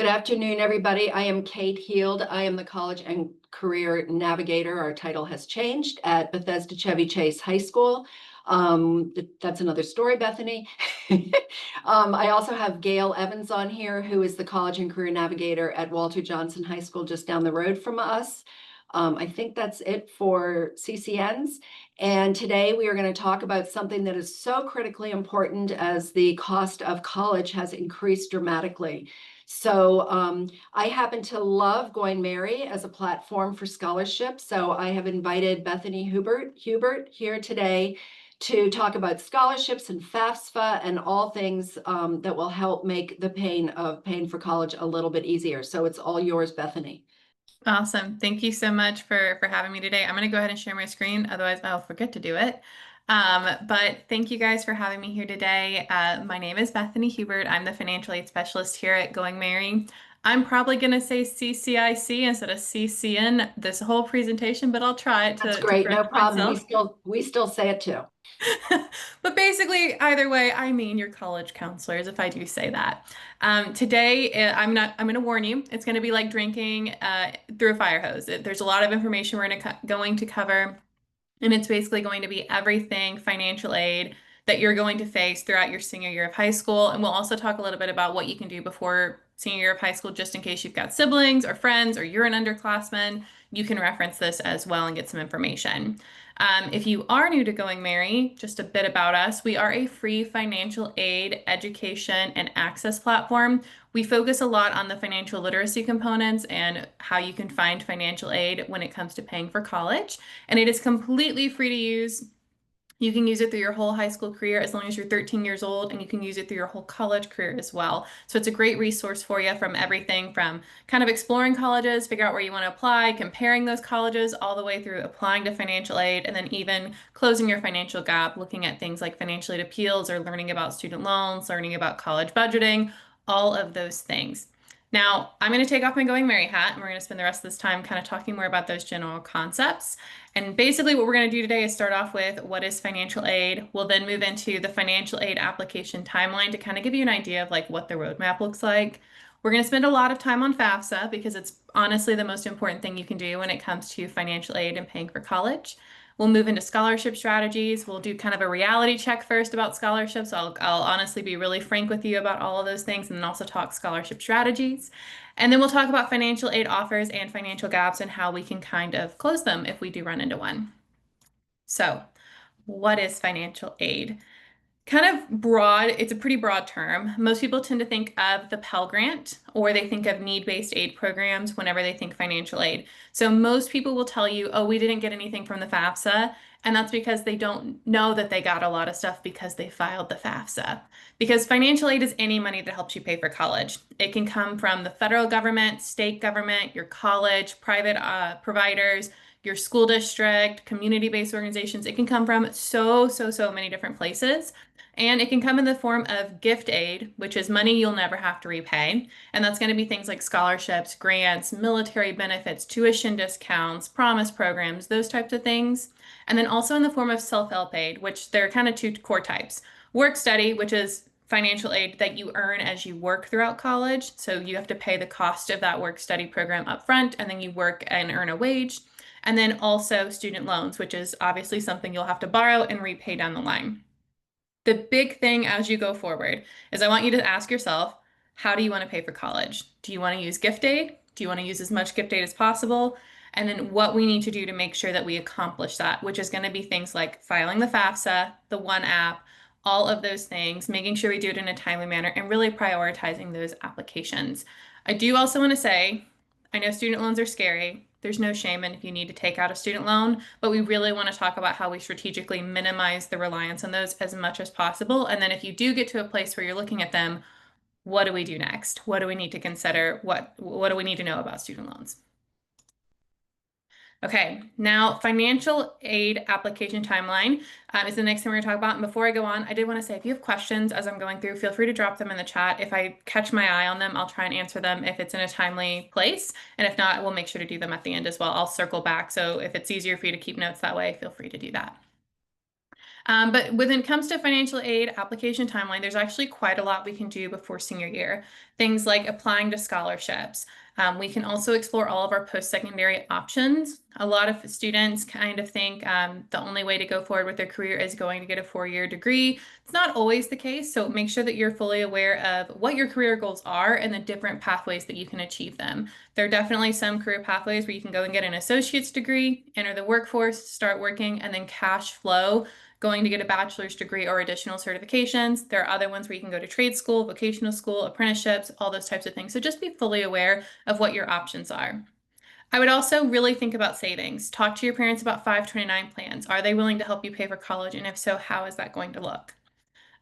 Good afternoon, everybody. I am Kate Heald. I am the College and Career Navigator. Our title has changed at Bethesda Chevy Chase High School. That's another story, Bethany. I also have Gail Evans on here, who is the College and Career Navigator at Walter Johnson High School, just down the road from us. I think that's it for CCNs. And today we are going to talk about something that is so critically important as the cost of college has increased dramatically. So I happen to love Going Merry as a platform for scholarship. So I have invited Bethany Hubert here today to talk about scholarships and FAFSA and all things that will help make the pain of paying for college a little bit easier. So it's all yours, Bethany. Awesome. Thank you so much for having me today. I'm going to go ahead and share my screen, otherwise I'll forget to do it. But thank you guys for having me here today. My name is Bethany Hubert. I'm the financial aid specialist here at Going Merry. I'm probably going to say CCIC instead of CCN this whole presentation, but I'll try it That's to great. No correct problem. myself. We still say it too. But basically, either way, I mean your college counselors, if I do say that. Today, I'm going to warn you, it's going to be like drinking through a fire hose. There's a lot of information we're going to cover, and it's basically going to be everything financial aid that you're going to face throughout your senior year of high school. And we'll also talk a little bit about what you can do before senior year of high school, just in case you've got siblings or friends or you're an underclassman. You can reference this as well and get some information. If you are new to Going Merry, just a bit about us. We are a free financial aid, education, and access platform. We focus a lot on the financial literacy components and how you can find financial aid when it comes to paying for college. And it is completely free to use. You can use it through your whole high school career as long as you're 13 years old, and you can use it through your whole college career as well. So it's a great resource for you from everything from kind of exploring colleges, figure out where you want to apply, comparing those colleges, all the way through applying to financial aid, and then even closing your financial gap, looking at things like financial aid appeals or learning about student loans, learning about college budgeting, all of those things. Now, I'm going to take off my Going Merry hat, and we're going to spend the rest of this time kind of talking more about those general concepts. And basically what we're going to do today is start off with what is financial aid. We'll then move into the financial aid application timeline to kind of give you an idea of like what the roadmap looks like. We're going to spend a lot of time on FAFSA because it's honestly the most important thing you can do when it comes to financial aid and paying for college. We'll move into scholarship strategies. We'll do kind of a reality check first about scholarships. I'll honestly be really frank with you about all of those things and then also talk scholarship strategies. And then we'll talk about financial aid offers and financial gaps and how we can kind of close them if we do run into one. So, what is financial aid? Kind of broad, it's a pretty broad term. Most people tend to think of the Pell Grant or they think of need-based aid programs whenever they think financial aid. So most people will tell you, oh, we didn't get anything from the FAFSA. And that's because they don't know that they got a lot of stuff because they filed the FAFSA. Because financial aid is any money that helps you pay for college. It can come from the federal government, state government, your college, private providers, your school district, community-based organizations. It can come from so many different places. And it can come in the form of gift aid, which is money you'll never have to repay. And that's going to be things like scholarships, grants, military benefits, tuition discounts, promise programs, those types of things. And then also in the form of self-help aid, which there are kind of two core types. Work study, which is financial aid that you earn as you work throughout college. So you have to pay the cost of that work study program up front, and then you work and earn a wage. And then also student loans, which is obviously something you'll have to borrow and repay down the line. The big thing as you go forward is I want you to ask yourself, how do you want to pay for college? Do you want to use gift aid? Do you want to use as much gift aid as possible? And then what we need to do to make sure that we accomplish that, which is going to be things like filing the FAFSA, the One App, all of those things, making sure we do it in a timely manner and really prioritizing those applications. I do also want to say, I know student loans are scary. There's no shame in if you need to take out a student loan, but we really want to talk about how we strategically minimize the reliance on those as much as possible. And then if you do get to a place where you're looking at them, what do we do next? What do we need to consider? What do we need to know about student loans? Okay, now financial aid application timeline is the next thing we're going to talk about. And before I go on, I did want to say if you have questions as I'm going through, feel free to drop them in the chat. If I catch my eye on them, I'll try and answer them if it's in a timely place. And if not, we'll make sure to do them at the end as well. I'll circle back. So if it's easier for you to keep notes that way, feel free to do that. But when it comes to financial aid application timeline, there's actually quite a lot we can do before senior year. Things like applying to scholarships. We can also explore all of our post-secondary options. A lot of students kind of think the only way to go forward with their career is going to get a 4-year degree. It's not always the case, so make sure that you're fully aware of what your career goals are and the different pathways that you can achieve them. There are definitely some career pathways where you can go and get an associate's degree, enter the workforce, start working, and then cash flow going to get a bachelor's degree or additional certifications. There are other ones where you can go to trade school, vocational school, apprenticeships, all those types of things. So just be fully aware of what your options are. I would also really think about savings. Talk to your parents about 529 plans. Are they willing to help you pay for college? And if so, how is that going to look?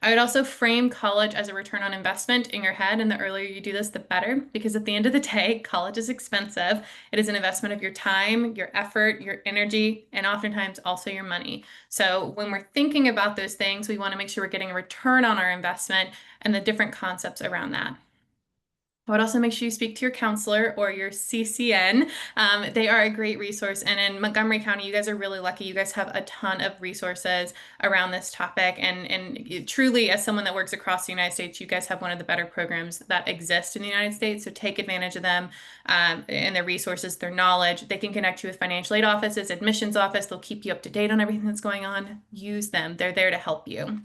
I would also frame college as a return on investment in your head, and the earlier you do this, the better, because at the end of the day, college is expensive. It is an investment of your time, your effort, your energy, and oftentimes also your money. So when we're thinking about those things, we want to make sure we're getting a return on our investment and the different concepts around that. I would also make sure you speak to your counselor or your CCN. They are a great resource. And in Montgomery County, you guys are really lucky. You guys have a ton of resources around this topic. And truly, as someone that works across the United States, you guys have one of the better programs that exist in the United States. So take advantage of them and their resources, their knowledge. They can connect you with financial aid offices, admissions office. They'll keep you up to date on everything that's going on. Use them. They're there to help you.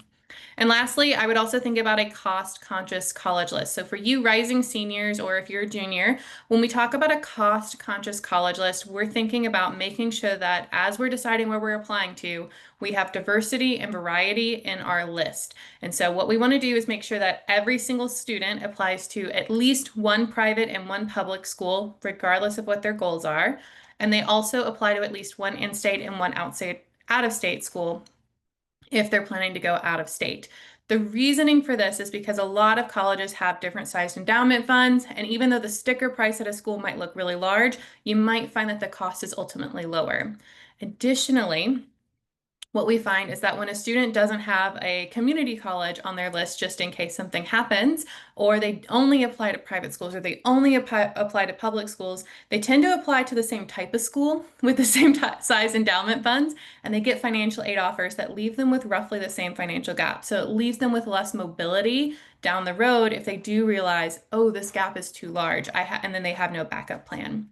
And lastly, I would also think about a cost-conscious college list. So for you rising seniors, or if you're a junior, when we talk about a cost-conscious college list, we're thinking about making sure that as we're deciding where we're applying to, we have diversity and variety in our list. And so what we want to do is make sure that every single student applies to at least one private and one public school, regardless of what their goals are. And they also apply to at least one in-state and one out-of-state school if they're planning to go out of state. The reasoning for this is because a lot of colleges have different sized endowment funds, and even though the sticker price at a school might look really large, you might find that the cost is ultimately lower. Additionally, what we find is that when a student doesn't have a community college on their list just in case something happens, or they only apply to private schools, or they only apply to public schools, they tend to apply to the same type of school with the same size endowment funds, and they get financial aid offers that leave them with roughly the same financial gap. So it leaves them with less mobility down the road if they do realize, oh, this gap is too large, and then they have no backup plan.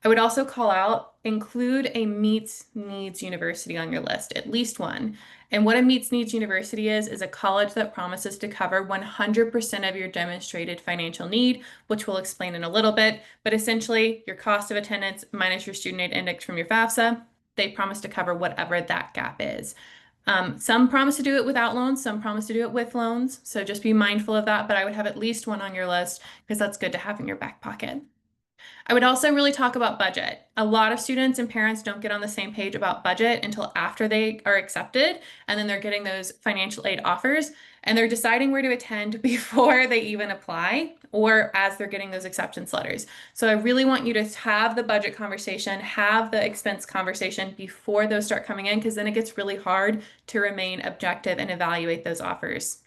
I would also call out, include a meets needs university on your list, at least one. And what a meets needs university is a college that promises to cover 100% of your demonstrated financial need, which we'll explain in a little bit. But essentially, your cost of attendance minus your student aid index from your FAFSA, they promise to cover whatever that gap is. Some promise to do it without loans, some promise to do it with loans. So just be mindful of that, but I would have at least one on your list because that's good to have in your back pocket. I would also really talk about budget. A lot of students and parents don't get on the same page about budget until after they are accepted, and then they're getting those financial aid offers, and they're deciding where to attend before they even apply or as they're getting those acceptance letters. So I really want you to have the budget conversation, have the expense conversation before those start coming in, because then it gets really hard to remain objective and evaluate those offers.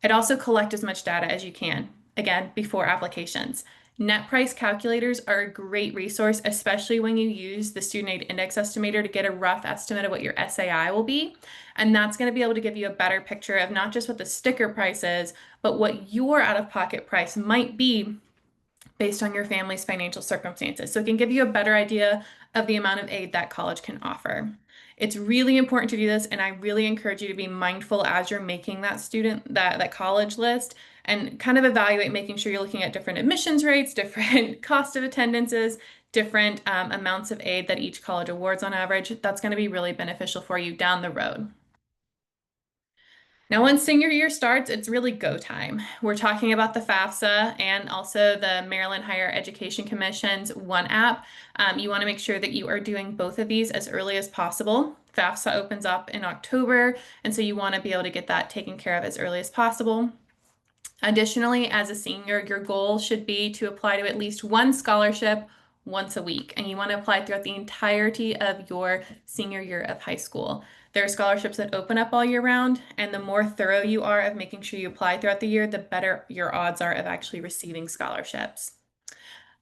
I'd also collect as much data as you can, again, before applications. Net price calculators are a great resource, especially when you use the student aid index estimator to get a rough estimate of what your SAI will be. And that's going to be able to give you a better picture of not just what the sticker price is, but what your out-of-pocket price might be based on your family's financial circumstances. So it can give you a better idea of the amount of aid that college can offer. It's really important to do this, and I really encourage you to be mindful as you're making that college list, and kind of evaluate, making sure you're looking at different admissions rates, different cost of attendances, different amounts of aid that each college awards on average. That's going to be really beneficial for you down the road. Now, once senior year starts, it's really go time. We're talking about the FAFSA and also the Maryland Higher Education Commission's One App. You want to make sure that you are doing both of these as early as possible. FAFSA opens up in October, and so you want to be able to get that taken care of as early as possible. Additionally, as a senior, your goal should be to apply to at least one scholarship once a week, and you want to apply throughout the entirety of your senior year of high school. There are scholarships that open up all year round, and the more thorough you are of making sure you apply throughout the year, the better your odds are of actually receiving scholarships.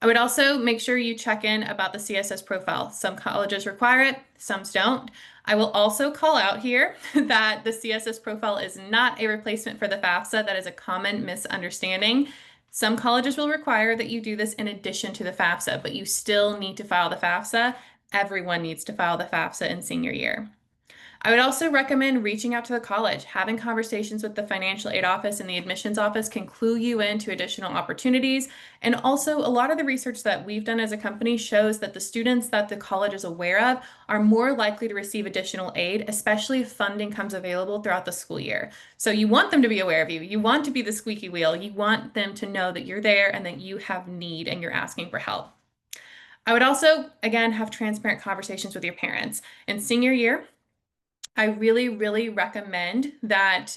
I would also make sure you check in about the CSS profile. Some colleges require it, some don't. I will also call out here that the CSS profile is not a replacement for the FAFSA. That is a common misunderstanding. Some colleges will require that you do this in addition to the FAFSA, but you still need to file the FAFSA. Everyone needs to file the FAFSA in senior year. I would also recommend reaching out to the college. Having conversations with the financial aid office and the admissions office can clue you into additional opportunities. And also, a lot of the research that we've done as a company shows that the students that the college is aware of are more likely to receive additional aid, especially if funding comes available throughout the school year. So you want them to be aware of you. You want to be the squeaky wheel. You want them to know that you're there and that you have need and you're asking for help. I would also, again, have transparent conversations with your parents. In senior year, I really, really recommend that.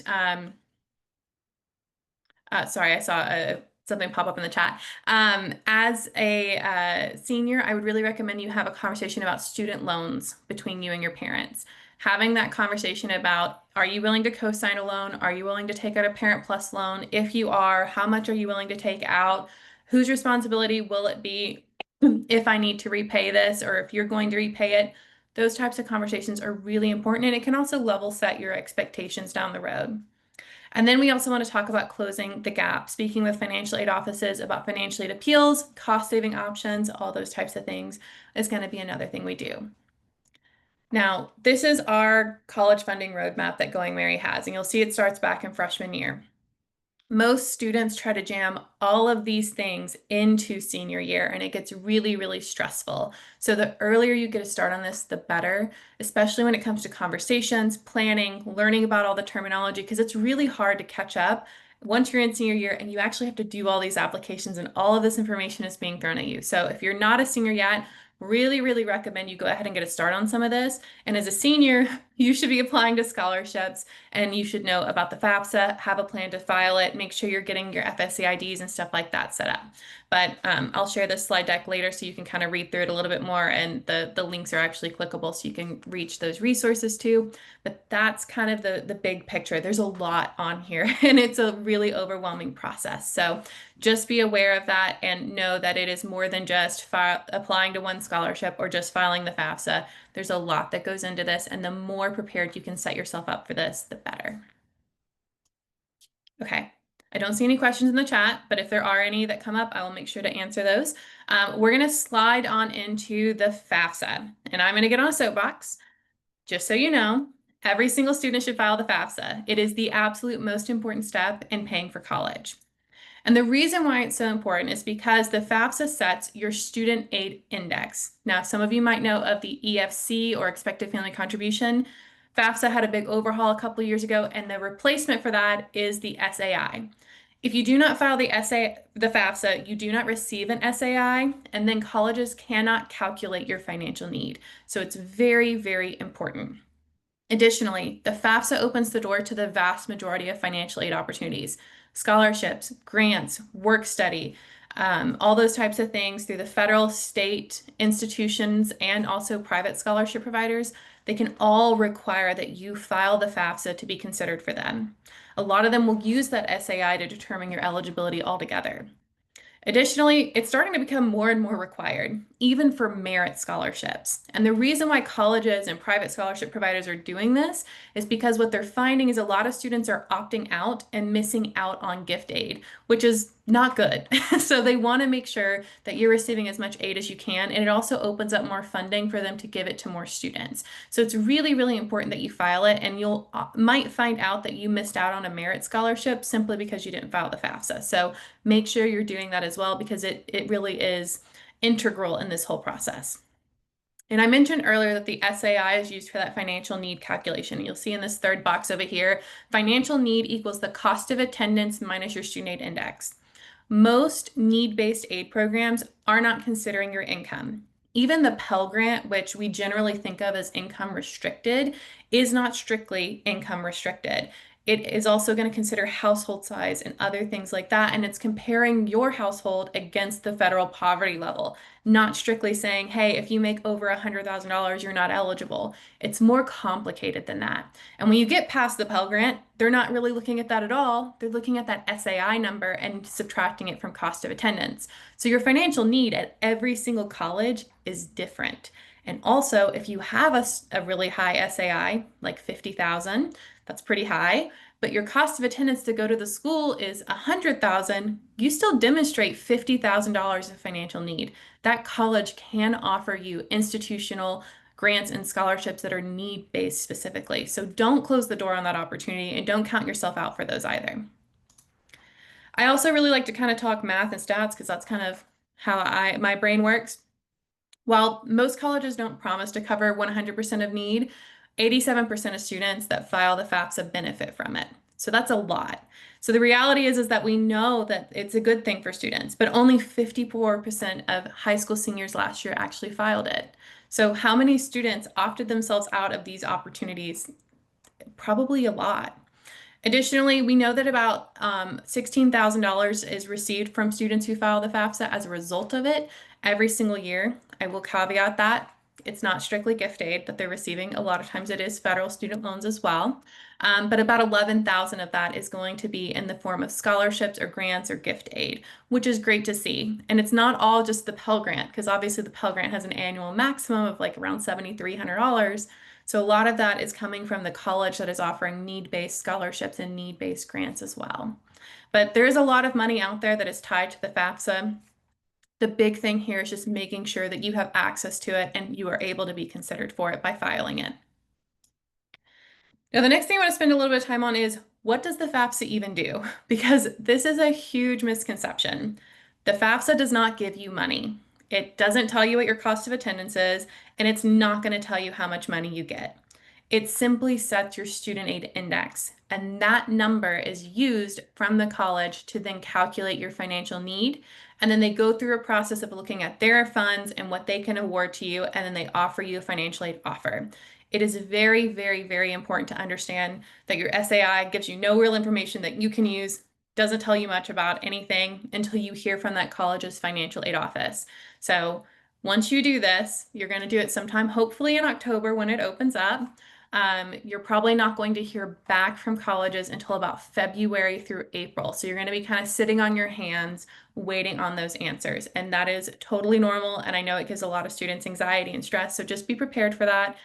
Sorry, I saw something pop up in the chat. As a senior, I would really recommend you have a conversation about student loans between you and your parents. Having that conversation about, are you willing to co-sign a loan? Are you willing to take out a Parent Plus loan? If you are, how much are you willing to take out? Whose responsibility will it be if I need to repay this, or if you're going to repay it? Those types of conversations are really important, and it can also level set your expectations down the road. And then we also want to talk about closing the gap, speaking with financial aid offices about financial aid appeals, cost saving options, all those types of things is going to be another thing we do. Now, this is our college funding roadmap that Going Merry has, and you'll see it starts back in freshman year. Most students try to jam all of these things into senior year, and it gets really, really stressful. So the earlier you get a start on this, the better, especially when it comes to conversations, planning, learning about all the terminology, because it's really hard to catch up once you're in senior year and you actually have to do all these applications and all of this information is being thrown at you. So if you're not a senior yet, really, really recommend you go ahead and get a start on some of this. And as a senior, you should be applying to scholarships and you should know about the FAFSA, have a plan to file it, make sure you're getting your FSCIDs and stuff like that set up. But I'll share this slide deck later so you can kind of read through it a little bit more, and the links are actually clickable so you can reach those resources too. But that's kind of the big picture. There's a lot on here and it's a really overwhelming process. So just be aware of that and know that it is more than just applying to one scholarship or just filing the FAFSA. There's a lot that goes into this, and the more prepared you can set yourself up for this, the better. Okay, I don't see any questions in the chat, but if there are any that come up, I will make sure to answer those. We're going to slide on into the FAFSA, and I'm going to get on a soapbox. Just so you know, every single student should file the FAFSA. It is the absolute most important step in paying for college. And the reason why it's so important is because the FAFSA sets your student aid index. Now, some of you might know of the EFC, or expected family contribution. FAFSA had a big overhaul a couple of years ago, and the replacement for that is the SAI. If you do not file the FAFSA, you do not receive an SAI, and then colleges cannot calculate your financial need. So it's very, very important. Additionally, the FAFSA opens the door to the vast majority of financial aid opportunities, scholarships, grants, work study, all those types of things through the federal, state institutions, and also private scholarship providers. They can all require that you file the FAFSA to be considered for them. A lot of them will use that SAI to determine your eligibility altogether. Additionally, it's starting to become more and more required, even for merit scholarships. And the reason why colleges and private scholarship providers are doing this is because what they're finding is a lot of students are opting out and missing out on gift aid, which is not good. So they want to make sure that you're receiving as much aid as you can, and it also opens up more funding for them to give it to more students. So it's really, really important that you file it, and you'll might find out that you missed out on a merit scholarship simply because you didn't file the FAFSA. So make sure you're doing that as well, because it really is integral in this whole process. And I mentioned earlier that the SAI is used for that financial need calculation. You'll see in this third box over here, financial need equals the cost of attendance minus your student aid index. Most need-based aid programs are not considering your income. Even the Pell Grant, which we generally think of as income restricted, is not strictly income restricted. It is also going to consider household size and other things like that. And it's comparing your household against the federal poverty level, not strictly saying, hey, if you make over $100,000, you're not eligible. It's more complicated than that. And when you get past the Pell Grant, they're not really looking at that at all. They're looking at that SAI number and subtracting it from cost of attendance. So your financial need at every single college is different. And also, if you have a really high SAI, like 50,000, that's pretty high, but your cost of attendance to go to the school is 100,000, you still demonstrate $50,000 of financial need. That college can offer you institutional grants and scholarships that are need-based specifically. So don't close the door on that opportunity and don't count yourself out for those either. I also really like to kind of talk math and stats because that's kind of how my brain works. While most colleges don't promise to cover 100% of need, 87% of students that file the FAFSA benefit from it. So that's a lot. So the reality is that we know that it's a good thing for students, but only 54% of high school seniors last year actually filed it. So how many students opted themselves out of these opportunities? Probably a lot. Additionally, we know that about $16,000 is received from students who file the FAFSA as a result of it every single year. I will caveat that it's not strictly gift aid that they're receiving. A lot of times it is federal student loans as well. But about 11,000 of that is going to be in the form of scholarships or grants or gift aid, which is great to see. And it's not all just the Pell Grant, because obviously the Pell Grant has an annual maximum of like around $7,300. So a lot of that is coming from the college that is offering need-based scholarships and need-based grants as well. But there is a lot of money out there that is tied to the FAFSA. The big thing here is just making sure that you have access to it and you are able to be considered for it by filing it. Now, the next thing I want to spend a little bit of time on is what does the FAFSA even do? Because this is a huge misconception. The FAFSA does not give you money. It doesn't tell you what your cost of attendance is, and it's not going to tell you how much money you get. It simply sets your student aid index, and that number is used from the college to then calculate your financial need. And then they go through a process of looking at their funds and what they can award to you, and then they offer you a financial aid offer. It is very, very, very important to understand that your SAI gives you no real information that you can use, doesn't tell you much about anything until you hear from that college's financial aid office. So once you do this, you're going to do it sometime, hopefully in October when it opens up. You're probably not going to hear back from colleges until about February through April. So you're going to be kind of sitting on your hands waiting on those answers. And that is totally normal. And I know it gives a lot of students anxiety and stress. So just be prepared for that.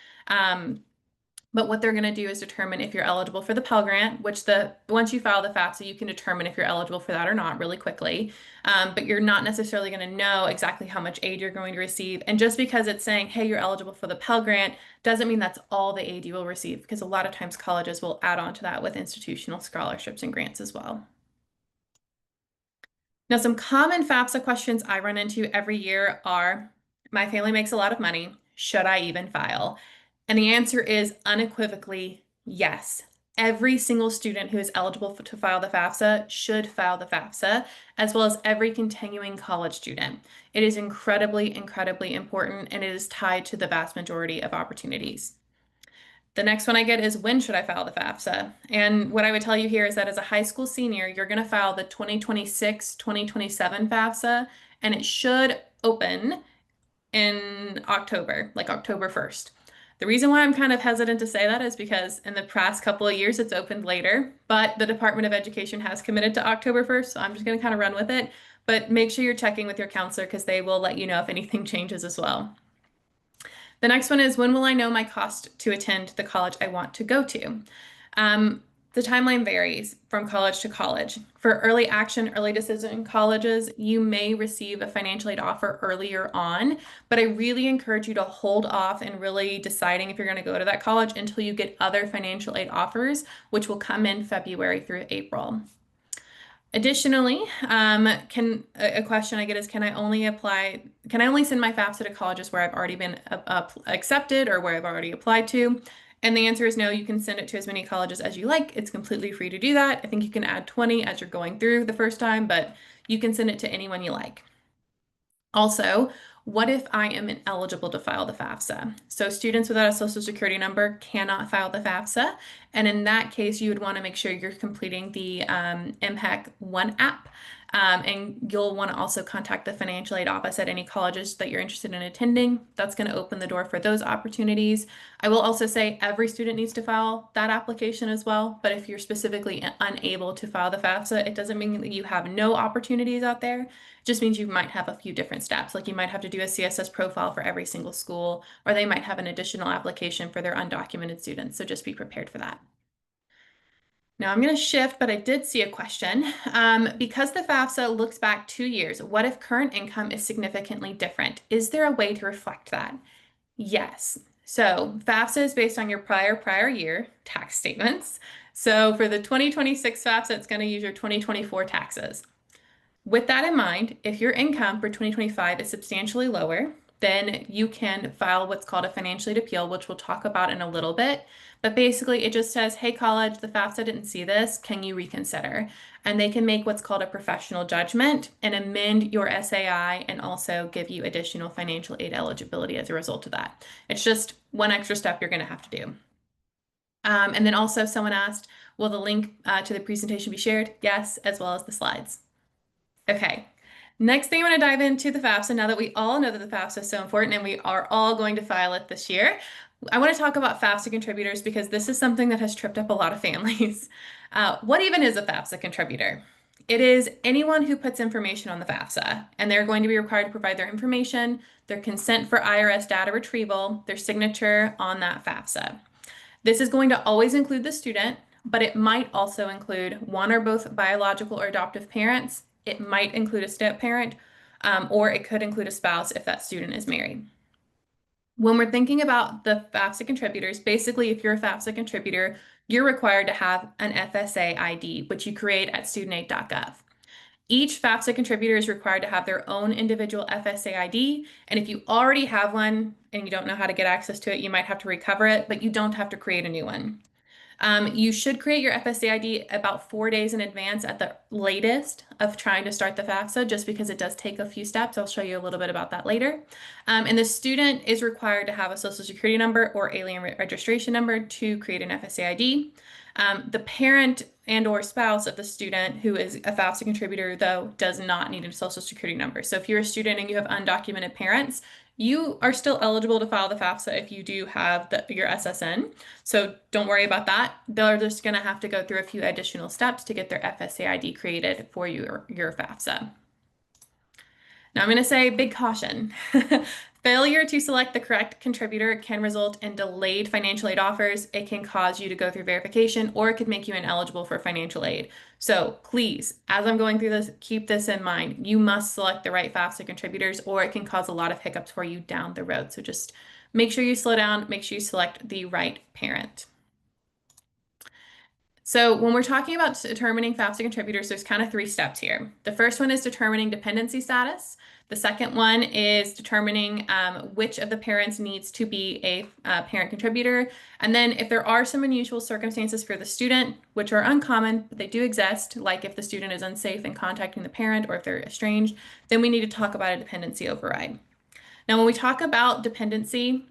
But what they're going to do is determine if you're eligible for the Pell Grant, which once you file the FAFSA, you can determine if you're eligible for that or not really quickly. But you're not necessarily going to know exactly how much aid you're going to receive. And just because it's saying, hey, you're eligible for the Pell Grant, doesn't mean that's all the aid you will receive, because a lot of times colleges will add on to that with institutional scholarships and grants as well. Now, some common FAFSA questions I run into every year are, my family makes a lot of money. Should I even file? And the answer is unequivocally yes. Every single student who is eligible to file the FAFSA should file the FAFSA, as well as every continuing college student. It is incredibly, incredibly important, and it is tied to the vast majority of opportunities. The next one I get is, when should I file the FAFSA? And what I would tell you here is that as a high school senior, you're going to file the 2026-2027 FAFSA, and it should open in October, like October 1st. The reason why I'm kind of hesitant to say that is because in the past couple of years it's opened later, but the Department of Education has committed to October 1st, so I'm just going to kind of run with it. But make sure you're checking with your counselor because they will let you know if anything changes as well. The next one is, when will I know my cost to attend the college I want to go to? The timeline varies from college to college. For early action, early decision colleges, you may receive a financial aid offer earlier on, but I really encourage you to hold off and really deciding if you're going to go to that college until you get other financial aid offers, which will come in February through April. Additionally, a question I get is, can I only send my FAFSA to colleges where I've already been accepted or where I've already applied to? And the answer is no, you can send it to as many colleges as you like. It's completely free to do that. I think you can add 20 as you're going through the first time, but you can send it to anyone you like. Also, what if I am ineligible to file the FAFSA? So students without a social security number cannot file the FAFSA. And in that case, you would want to make sure you're completing the MHEC One app. And you'll want to also contact the financial aid office at any colleges that you're interested in attending. That's going to open the door for those opportunities. I will also say every student needs to file that application as well. But if you're specifically unable to file the FAFSA, it doesn't mean that you have no opportunities out there. It just means you might have a few different steps. Like you might have to do a CSS profile for every single school, or they might have an additional application for their undocumented students. So just be prepared for that. Now I'm going to shift, but I did see a question. Because the FAFSA looks back 2 years, what if current income is significantly different? Is there a way to reflect that? Yes. So FAFSA is based on your prior year tax statements. So for the 2026 FAFSA, it's going to use your 2024 taxes. With that in mind, if your income for 2025 is substantially lower, then you can file what's called a financial aid appeal, which we'll talk about in a little bit. But basically, it just says, hey, college, the FAFSA didn't see this. Can you reconsider? And they can make what's called a professional judgment and amend your SAI and also give you additional financial aid eligibility as a result of that. It's just one extra step you're going to have to do. And then also someone asked, will the link to the presentation be shared? Yes, as well as the slides. Okay, next thing I want to dive into the FAFSA, now that we all know that the FAFSA is so important and we are all going to file it this year. I want to talk about FAFSA contributors because this is something that has tripped up a lot of families. What even is a FAFSA contributor? It is anyone who puts information on the FAFSA, and they're going to be required to provide their information, their consent for IRS data retrieval, their signature on that FAFSA. This is going to always include the student, but it might also include one or both biological or adoptive parents. It might include a step parent, or it could include a spouse if that student is married. When we're thinking about the FAFSA contributors, basically, if you're a FAFSA contributor, you're required to have an FSA ID, which you create at studentaid.gov. Each FAFSA contributor is required to have their own individual FSA ID, and if you already have one and you don't know how to get access to it, you might have to recover it, but you don't have to create a new one. You should create your FSA ID about 4 days in advance at the latest of trying to start the FAFSA, just because it does take a few steps. I'll show you a little bit about that later. And the student is required to have a social security number or alien registration number to create an FSA ID. The parent and or spouse of the student who is a FAFSA contributor, though, does not need a social security number. So if you're a student and you have undocumented parents, you are still eligible to file the FAFSA if you do have your SSN. So don't worry about that. They're just going to have to go through a few additional steps to get their FSA ID created for your FAFSA. Now I'm going to say big caution. Failure to select the correct contributor can result in delayed financial aid offers. It can cause you to go through verification, or it could make you ineligible for financial aid. So please, as I'm going through this, keep this in mind. You must select the right FAFSA contributors, or it can cause a lot of hiccups for you down the road. So just make sure you slow down, make sure you select the right parent. So when we're talking about determining FAFSA contributors, there's kind of 3 steps here. The first one is determining dependency status. The second one is determining which of the parents needs to be a parent contributor. And then if there are some unusual circumstances for the student, which are uncommon, but they do exist, like if the student is unsafe in contacting the parent or if they're estranged, then we need to talk about a dependency override. Now, when we talk about dependency,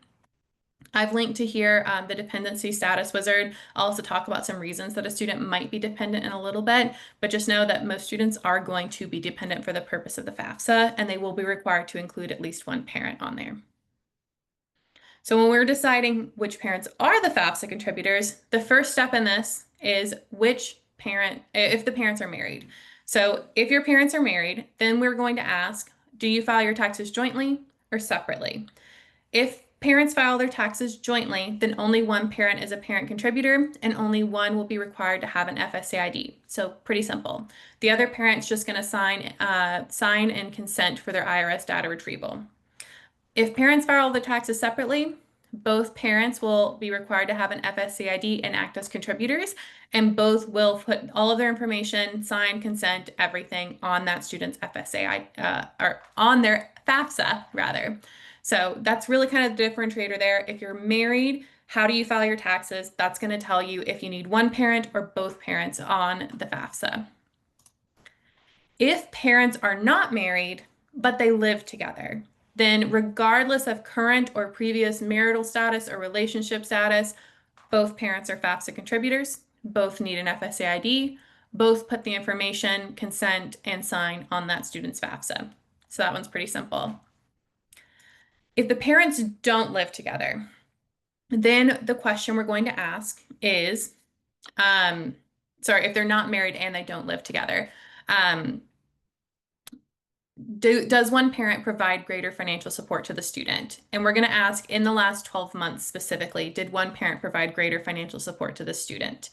I've linked to here the dependency status wizard. I'll also talk about some reasons that a student might be dependent in a little bit, but just know that most students are going to be dependent for the purpose of the FAFSA, and they will be required to include at least one parent on there. So when we're deciding which parents are the FAFSA contributors, the first step in this is which parent, if the parents are married. So if your parents are married, then we're going to ask, do you file your taxes jointly or separately? If parents file their taxes jointly, then only one parent is a parent contributor and only one will be required to have an FSA ID. So pretty simple. The other parent's just going to sign and consent for their IRS data retrieval. If parents file their taxes separately, both parents will be required to have an FSA ID and act as contributors, and both will put all of their information, sign, consent, everything on that student's FSA, or on their FAFSA rather. So that's really kind of the differentiator there. If you're married, how do you file your taxes? That's going to tell you if you need one parent or both parents on the FAFSA. If parents are not married, but they live together, then regardless of current or previous marital status or relationship status, both parents are FAFSA contributors, both need an FSA ID, both put the information, consent, and sign on that student's FAFSA. So that one's pretty simple. If the parents don't live together, then the question we're going to ask is, if they're not married and they don't live together, does one parent provide greater financial support to the student? And we're going to ask, in the last 12 months specifically, did one parent provide greater financial support to the student?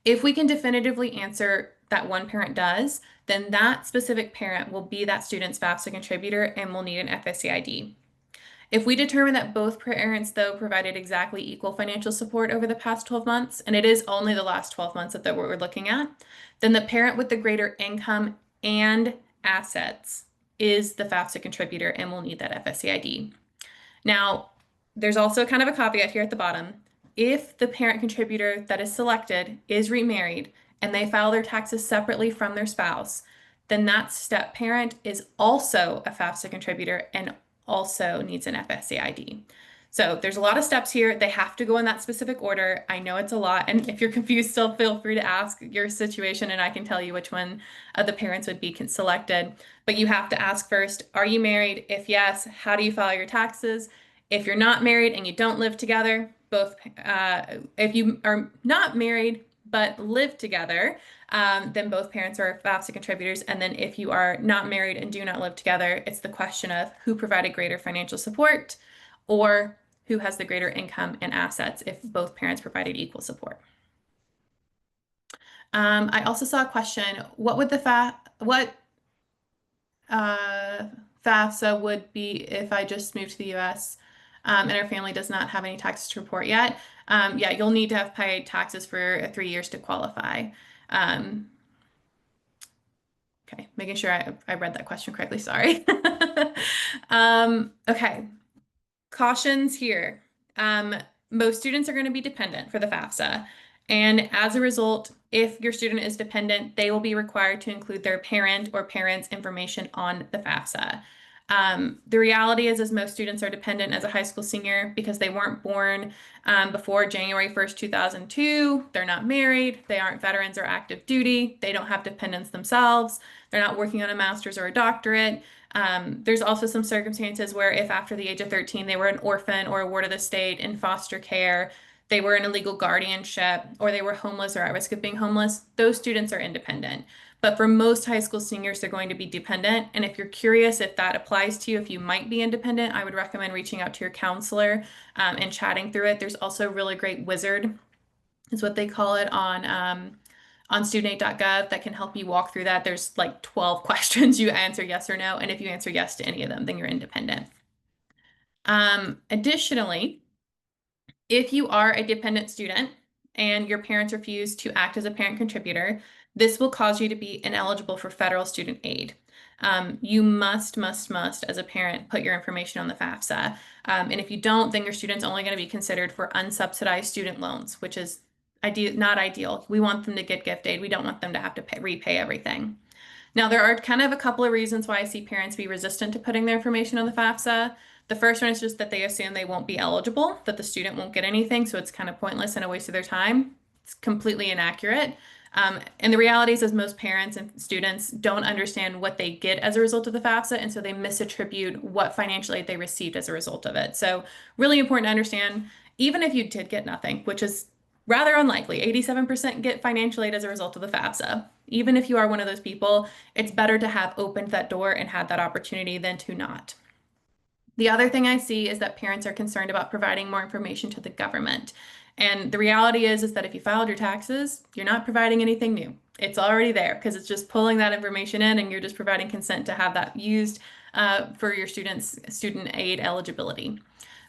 If we can definitively answer that one parent does, then that specific parent will be that student's FAFSA contributor and will need an FSA ID. If we determine that both parents, though, provided exactly equal financial support over the past 12 months, and it is only the last 12 months that we're looking at, then the parent with the greater income and assets is the FAFSA contributor and will need that FSA ID. Now, there's also kind of a caveat here at the bottom. If the parent contributor that is selected is remarried and they file their taxes separately from their spouse, then that step parent is also a FAFSA contributor and also needs an FSA ID. So there's a lot of steps here. They have to go in that specific order. I know it's a lot, and if you're confused, still feel free to ask your situation and I can tell you which one of the parents would be selected. But you have to ask first, are you married? If yes, how do you file your taxes? If you're not married and you don't live together, if you are not married but live together, then both parents are FAFSA contributors. And then if you are not married and do not live together, it's the question of who provided greater financial support or who has the greater income and assets if both parents provided equal support. I also saw a question, what would the FAFSA would be if I just moved to the US and our family does not have any taxes to report yet? Yeah, you'll need to have paid taxes for 3 years to qualify. Okay, making sure I read that question correctly, sorry. Okay, cautions here. Most students are going to be dependent for the FAFSA. And as a result, if your student is dependent, they will be required to include their parent or parents' information on the FAFSA. The reality is most students are dependent as a high school senior because they weren't born before January 1st, 2002. They're not married. They aren't veterans or active duty. They don't have dependents themselves. They're not working on a master's or a doctorate. There's also some circumstances where if after the age of 13 they were an orphan or a ward of the state in foster care, they were in illegal guardianship, or they were homeless or at risk of being homeless, those students are independent. But for most high school seniors, they're going to be dependent. And if you're curious if that applies to you, if you might be independent, I would recommend reaching out to your counselor and chatting through it. There's also a really great wizard, is what they call it, on studentaid.gov that can help you walk through that. There's like 12 questions you answer yes or no. And if you answer yes to any of them, then you're independent. Additionally, if you are a dependent student and your parents refuse to act as a parent contributor, this will cause you to be ineligible for federal student aid. You must, as a parent, put your information on the FAFSA. And if you don't, then your student's only going to be considered for unsubsidized student loans, which is not ideal. We want them to get gift aid. We don't want them to have to repay everything. Now, there are kind of a couple of reasons why I see parents be resistant to putting their information on the FAFSA. The first one is just that they assume they won't be eligible, that the student won't get anything, so it's kind of pointless and a waste of their time. It's completely inaccurate. And the reality is most parents and students don't understand what they get as a result of the FAFSA, and so they misattribute what financial aid they received as a result of it. So really important to understand, even if you did get nothing, which is rather unlikely, 87% get financial aid as a result of the FAFSA. Even if you are one of those people, it's better to have opened that door and had that opportunity than to not. The other thing I see is that parents are concerned about providing more information to the government. And the reality is that if you filed your taxes, you're not providing anything new. It's already there because it's just pulling that information in and you're just providing consent to have that used for your students' student aid eligibility.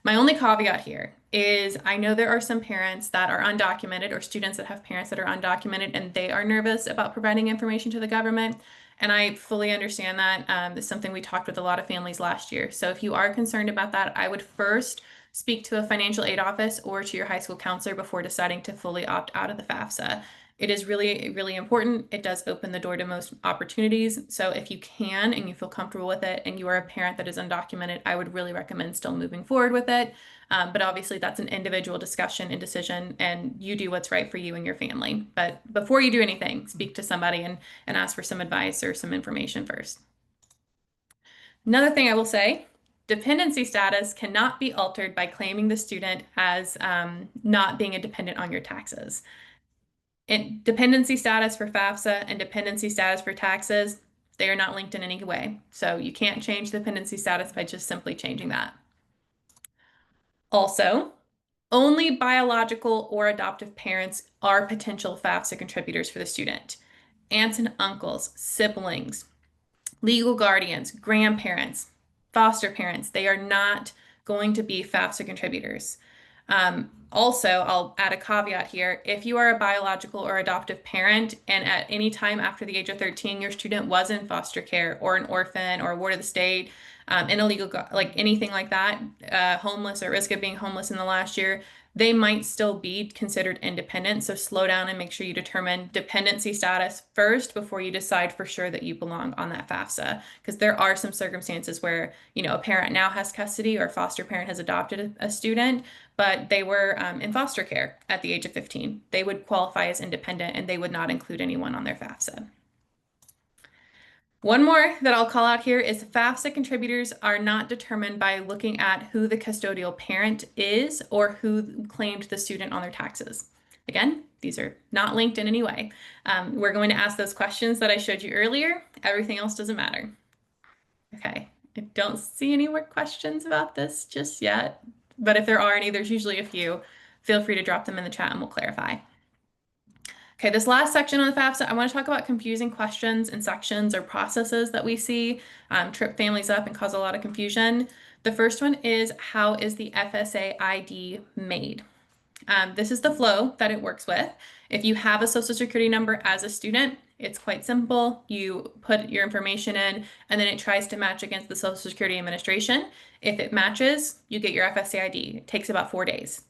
My only caveat here is I know there are some parents that are undocumented or students that have parents that are undocumented and they are nervous about providing information to the government. And I fully understand that. It's something we talked with a lot of families last year. So if you are concerned about that, I would first speak to a financial aid office or to your high school counselor before deciding to fully opt out of the FAFSA. It is really, really important. It does open the door to most opportunities. So if you can and you feel comfortable with it and you are a parent that is undocumented, I would really recommend still moving forward with it. But obviously that's an individual discussion and decision, and you do what's right for you and your family. But before you do anything, speak to somebody and ask for some advice or some information first. Another thing I will say, dependency status cannot be altered by claiming the student as not being a dependent on your taxes. Dependency status for FAFSA and dependency status for taxes, they are not linked in any way. So you can't change dependency status by just simply changing that. Also, only biological or adoptive parents are potential FAFSA contributors for the student. Aunts and uncles, siblings, legal guardians, grandparents, foster parents, they are not going to be FAFSA contributors. Also, I'll add a caveat here. If you are a biological or adoptive parent and at any time after the age of 13, your student was in foster care or an orphan or a ward of the state, in illegal, like anything like that, homeless or risk of being homeless in the last year, they might still be considered independent. So slow down and make sure you determine dependency status first before you decide for sure that you belong on that FAFSA. Because there are some circumstances where, you know, a parent now has custody or a foster parent has adopted a student, but they were in foster care at the age of 15. They would qualify as independent and they would not include anyone on their FAFSA. One more that I'll call out here is FAFSA contributors are not determined by looking at who the custodial parent is or who claimed the student on their taxes. Again, these are not linked in any way. We're going to ask those questions that I showed you earlier. Everything else doesn't matter. Okay, I don't see any more questions about this just yet, but if there are any, there's usually a few. Feel free to drop them in the chat and we'll clarify. Okay, this last section on the FAFSA, I want to talk about confusing questions and sections or processes that we see trip families up and cause a lot of confusion. The first one is, how is the FSA ID made? This is the flow that it works with. If you have a social security number as a student, it's quite simple. You put your information in and then it tries to match against the Social Security Administration. If it matches, you get your FSA ID. It takes about 4 days.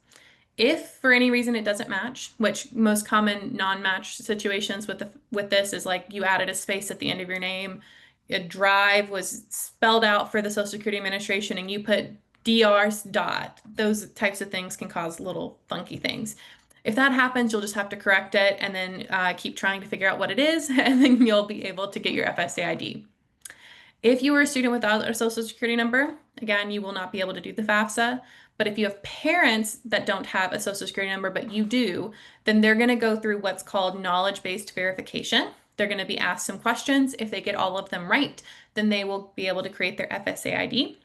If for any reason it doesn't match, which most common non-match situations with this is like you added a space at the end of your name, a drive was spelled out for the Social Security Administration and you put DR dot, those types of things can cause little funky things. If that happens, you'll just have to correct it and then keep trying to figure out what it is, and then you'll be able to get your FSA ID. If you are a student without a social security number, again, you will not be able to do the FAFSA. But if you have parents that don't have a social security number, but you do, then they're going to go through what's called knowledge-based verification. They're going to be asked some questions. If they get all of them right, then they will be able to create their FSA ID.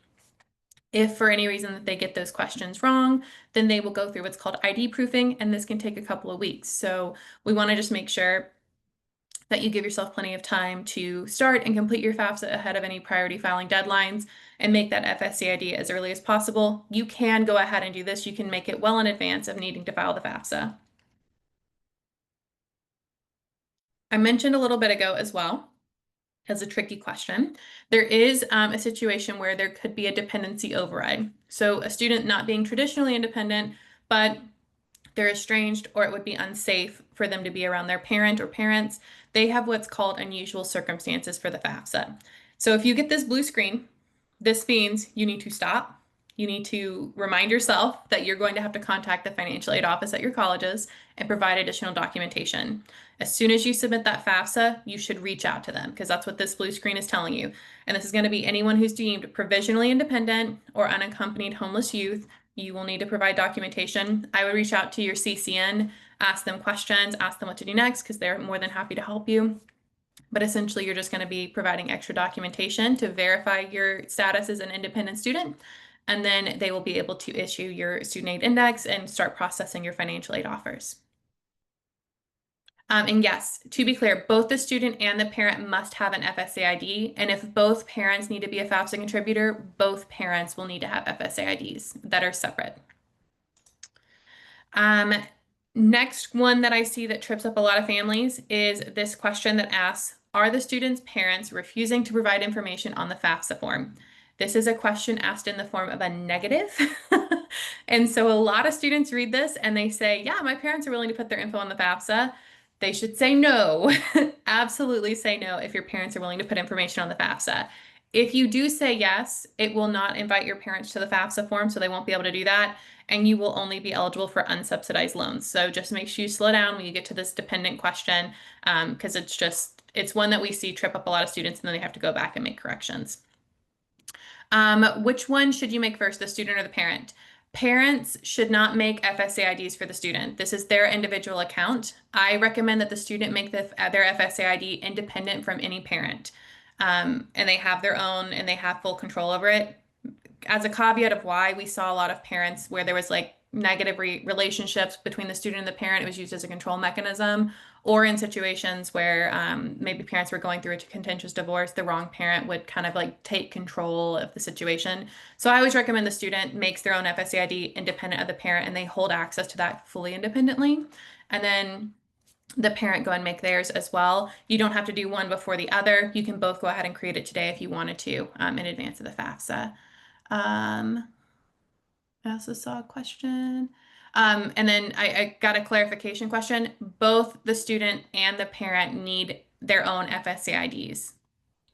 If for any reason that they get those questions wrong, then they will go through what's called ID proofing, and this can take a couple of weeks. So we want to just make sure that you give yourself plenty of time to start and complete your FAFSA ahead of any priority filing deadlines and make that FSA ID as early as possible. You can go ahead and do this. You can make it well in advance of needing to file the FAFSA. I mentioned a little bit ago as well, as a tricky question, there is a situation where there could be a dependency override. So a student not being traditionally independent, but they're estranged or it would be unsafe for them to be around their parent or parents, they have what's called unusual circumstances for the FAFSA. So if you get this blue screen, this means you need to stop. You need to remind yourself that you're going to have to contact the financial aid office at your colleges and provide additional documentation. As soon as you submit that FAFSA, you should reach out to them because that's what this blue screen is telling you. And this is going to be anyone who's deemed provisionally independent or unaccompanied homeless youth. You will need to provide documentation. I would reach out to your CCN, ask them questions, ask them what to do next because they're more than happy to help you. But essentially, you're just going to be providing extra documentation to verify your status as an independent student. And then they will be able to issue your student aid index and start processing your financial aid offers. And yes, to be clear, both the student and the parent must have an FSA ID. And if both parents need to be a FAFSA contributor, both parents will need to have FSA IDs that are separate. Next one that I see that trips up a lot of families is this question that asks, are the student's parents refusing to provide information on the FAFSA form? This is a question asked in the form of a negative. And so a lot of students read this and they say, yeah, my parents are willing to put their info on the FAFSA. They should say no. Absolutely say no if your parents are willing to put information on the FAFSA. If you do say yes, it will not invite your parents to the FAFSA form, so they won't be able to do that. And you will only be eligible for unsubsidized loans. So just make sure you slow down when you get to this dependent question, because it's one that we see trip up a lot of students and then they have to go back and make corrections. Which one should you make first, the student or the parent? Parents should not make FSAIDs for the student. This is their individual account. I recommend that the student make their FSAID independent from any parent. And they have their own and they have full control over it. As a caveat of why we saw a lot of parents where there was like negative relationships between the student and the parent, it was used as a control mechanism, or in situations where maybe parents were going through a contentious divorce, the wrong parent would kind of like take control of the situation. So I always recommend the student makes their own FSAID independent of the parent and they hold access to that fully independently. And then the parent go and make theirs as well. You don't have to do one before the other. You can both go ahead and create it today if you wanted to in advance of the FAFSA. I also saw a question. And then I got a clarification question. Both the student and the parent need their own FSAIDs,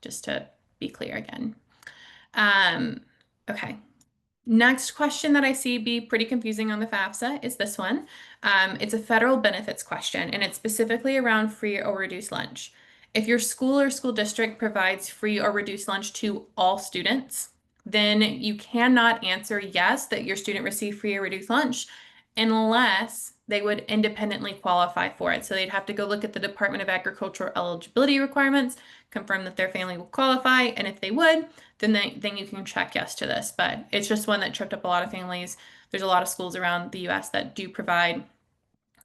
just to be clear again. Okay. Next question that I see be pretty confusing on the FAFSA is this one. It's a federal benefits question, and it's specifically around free or reduced lunch. If your school or school district provides free or reduced lunch to all students, then you cannot answer yes that your student received free or reduced lunch unless they would independently qualify for it. So they'd have to go look at the Department of Agriculture eligibility requirements, confirm that their family will qualify, and if they would, then you can check yes to this. But it's just one that tripped up a lot of families. There's a lot of schools around the US that do provide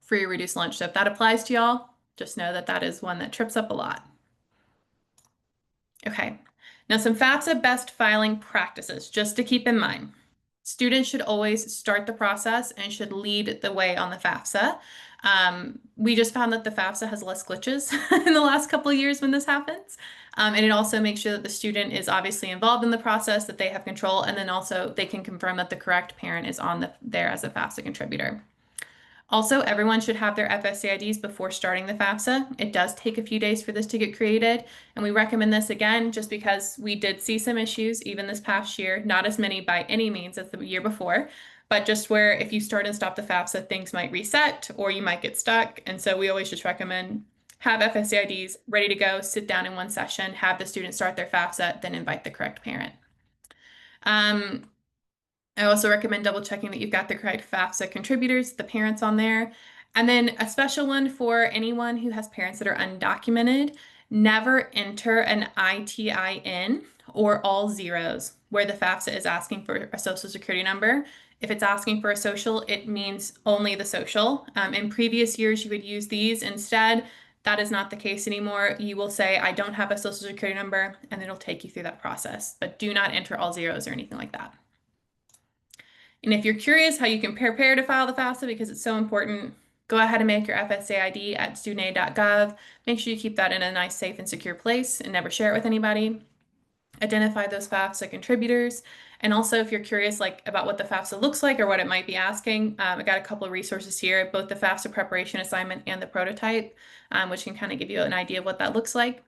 free or reduced lunch. So if that applies to y'all, just know that that is one that trips up a lot. Okay, now some FAFSA best filing practices, just to keep in mind. Students should always start the process and should lead the way on the FAFSA. We just found that the FAFSA has less glitches in the last couple of years when this happens. And it also makes sure that the student is obviously involved in the process, that they have control, and then also they can confirm that the correct parent is on there as a FAFSA contributor. Also, everyone should have their FSAIDs before starting the FAFSA. It does take a few days for this to get created, and we recommend this again just because we did see some issues even this past year, not as many by any means as the year before, but just where if you start and stop the FAFSA, things might reset or you might get stuck. And so we always just recommend have FSAIDs ready to go, sit down in one session, have the student start their FAFSA, then invite the correct parent. I also recommend double checking that you've got the correct FAFSA contributors, the parents on there. And then a special one for anyone who has parents that are undocumented, never enter an ITIN or all zeros where the FAFSA is asking for a social security number. If it's asking for a social, it means only the social. In previous years, you would use these instead. That is not the case anymore. You will say, I don't have a social security number, and it'll take you through that process. But do not enter all zeros or anything like that. And if you're curious how you can prepare to file the FAFSA because it's so important, go ahead and make your FSAID at studentaid.gov. Make sure you keep that in a nice, safe, and secure place and never share it with anybody. Identify those FAFSA contributors. And also, if you're curious about what the FAFSA looks like or what it might be asking, I got a couple of resources here, both the FAFSA preparation assignment and the prototype, which can kind of give you an idea of what that looks like.